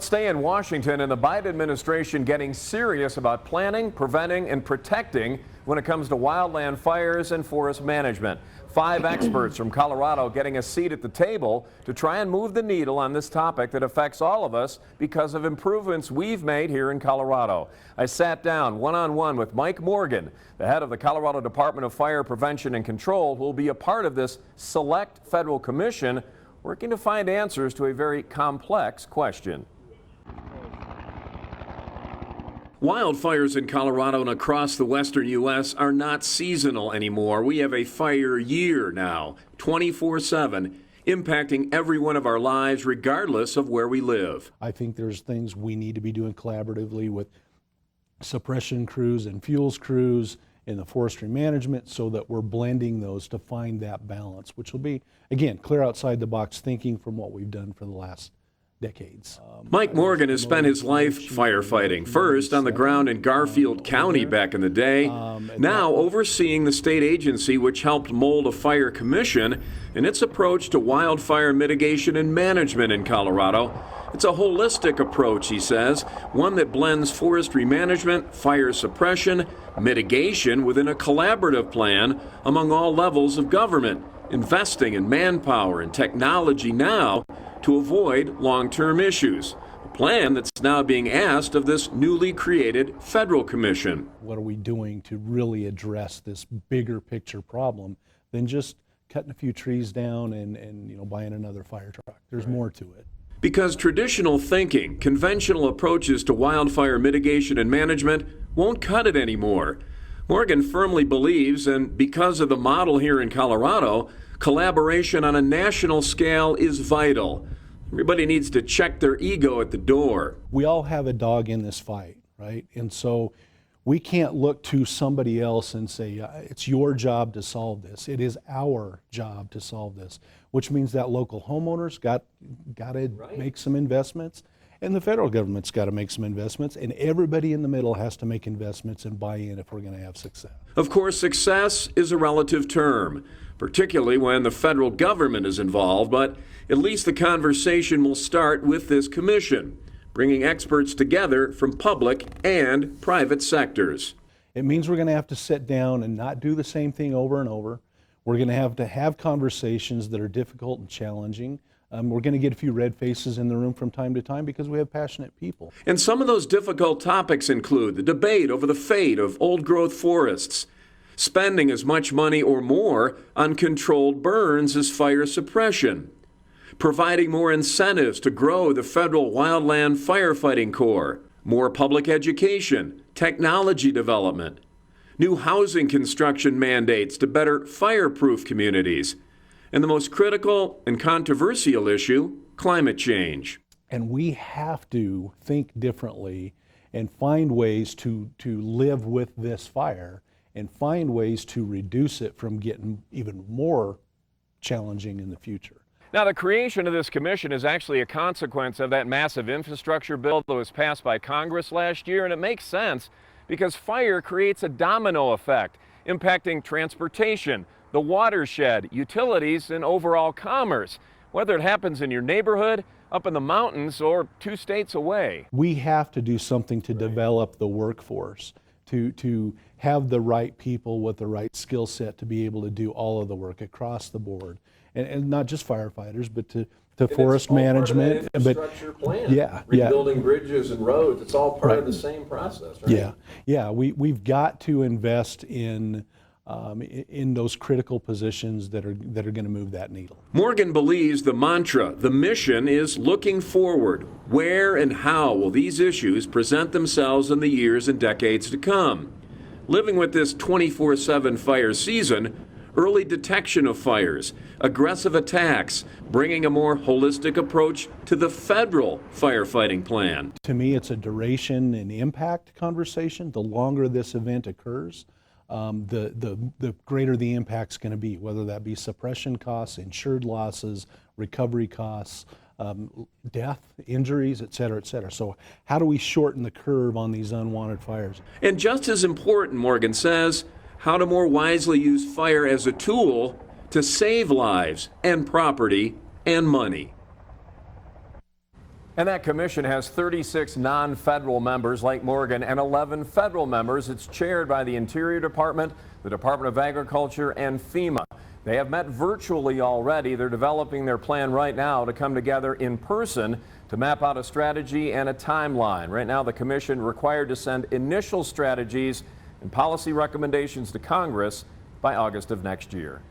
Stay in Washington, and the Biden administration getting serious about planning, preventing, and protecting when it comes to wildland fires and forest management. 5 experts from Colorado getting a seat at the table to try and move the needle on this topic that affects all of us because of improvements we've made here in Colorado. I sat down one-on-one with Mike Morgan, the head of the Colorado Department of Fire Prevention and Control, who will be a part of this select federal commission working to find answers to a very complex question. Wildfires in Colorado and across the western U.S. are not seasonal anymore. We have a fire year now, 24/7, impacting every one of our lives regardless of where we live. I think there's things we need to be doing collaboratively with suppression crews and fuels crews in the forestry management so that we're blending those to find that balance, which will be, again, clear outside the box thinking from what we've done for the last decades. Mike Morgan has spent his life firefighting, first on the ground in Garfield County back in the day, now overseeing the state agency which helped mold a fire commission and its approach to wildfire mitigation and management in Colorado. It's a holistic approach, he says, one that blends forestry management, fire suppression, mitigation within a collaborative plan among all levels of government, investing in manpower and technology now to avoid long-term issues. A plan that's now being asked of this newly created federal commission. What are we doing to really address this bigger picture problem than just cutting a few trees down and buying another fire truck? There's more to it. Because traditional thinking, conventional approaches to wildfire mitigation and management won't cut it anymore. Morgan firmly believes, and because of the model here in Colorado, collaboration on a national scale is vital. Everybody needs to check their ego at the door. We all have a dog in this fight, right? And so we can't look to somebody else and say, it's your job to solve this. It is our job to solve this, which means that local homeowners got to make some investments, and the federal government's got to make some investments, and everybody in the middle has to make investments and buy in if we're going to have success. Of course, success is a relative term, particularly when the federal government is involved, but at least the conversation will start with this commission, bringing experts together from public and private sectors. It means we're going to have to sit down and not do the same thing over and over. We're going to have conversations that are difficult and challenging. We're going to get a few red faces in the room from time to time because we have passionate people. And some of those difficult topics include the debate over the fate of old-growth forests, spending as much money or more on controlled burns as fire suppression, providing more incentives to grow the federal wildland firefighting corps, more public education, technology development, new housing construction mandates to better fireproof communities, and the most critical and controversial issue, climate change. And we have to think differently and find ways to live with this fire and find ways to reduce it from getting even more challenging in the future. Now, the creation of this commission is actually a consequence of that massive infrastructure bill that was passed by Congress last year, and it makes sense because fire creates a domino effect, impacting transportation, the watershed, utilities, and overall commerce, whether it happens in your neighborhood, up in the mountains, or 2 states away. We have to do something to develop the workforce, to have the right people with the right skill set to be able to do all of the work across the board. And not just firefighters, but to forest management. Infrastructure plan. Rebuilding bridges and roads, it's all part of the same process, right? Yeah. We've got to invest in those critical positions that are going to move that needle. Morgan believes the mantra, the mission, is looking forward. Where and how will these issues present themselves in the years and decades to come? Living with this 24/7 fire season, early detection of fires, aggressive attacks, bringing a more holistic approach to the federal firefighting plan. To me, it's a duration and impact conversation. The longer this event occurs, the greater the impact's going to be, whether that be suppression costs, insured losses, recovery costs, death, injuries, et cetera, et cetera. So how do we shorten the curve on these unwanted fires? And just as important, Morgan says, how to more wisely use fire as a tool to save lives and property and money. And that commission has 36 non-federal members like Morgan and 11 federal members. It's chaired by the Interior Department, the Department of Agriculture, and FEMA. They have met virtually already. They're developing their plan right now to come together in person to map out a strategy and a timeline. Right now, the commission required to send initial strategies and policy recommendations to Congress by August of next year.